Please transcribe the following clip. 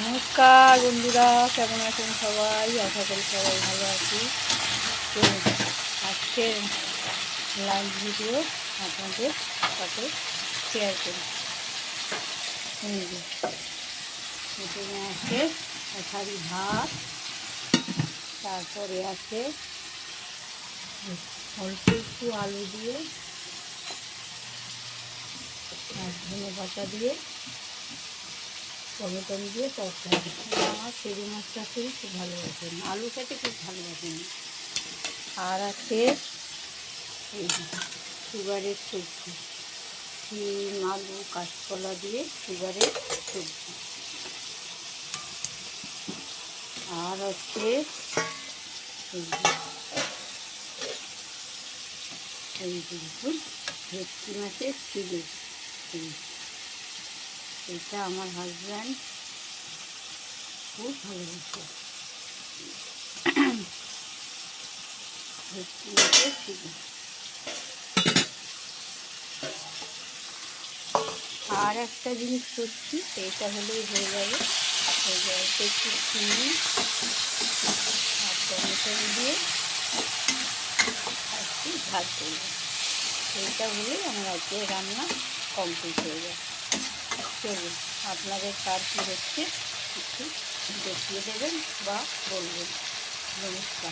নমস্কার বন্ধুরা, কেমন আছেন সবাই? আশা করি সবাই ভালো আছি। তো আজকের লাইভ ভিডিও আপনাদের সাথে শেয়ার করি। প্রথমে আছে থালি ভাত, তারপরে আছে অল্প একটু আলু দিয়ে আর ধনে পাতা দিয়ে টমেটো দিয়ে তরকারি। আমার পেঁয়াজ মাছটা খেয়ে খুব ভালোবাসেন, আলু খেতে খুব ভালোবাসেন। আর আছে এই সুগারের সবজি, শিম আলু কাঁচকলা দিয়ে সুগারের সবজি। আর হচ্ছে এই দেখুন ভেটকি মাছের চিলি। এটা আমার হাজব্যান্ড খুব ভালোবাসে। ভেটকি মাছের চিলি। আর একটা জিনিস করছি, এটা হলেই হয়ে যাবে। একটু চিনি আর টমেটো দিয়ে একটু ঝাল করবো। এইটা হলেই আমার আজকে রান্না কমপ্লিট হয়ে যায়। চলুন, আপনাদের কার কী হচ্ছে একটু দেখিয়ে দেবেন বা বলবেন। নমস্কার।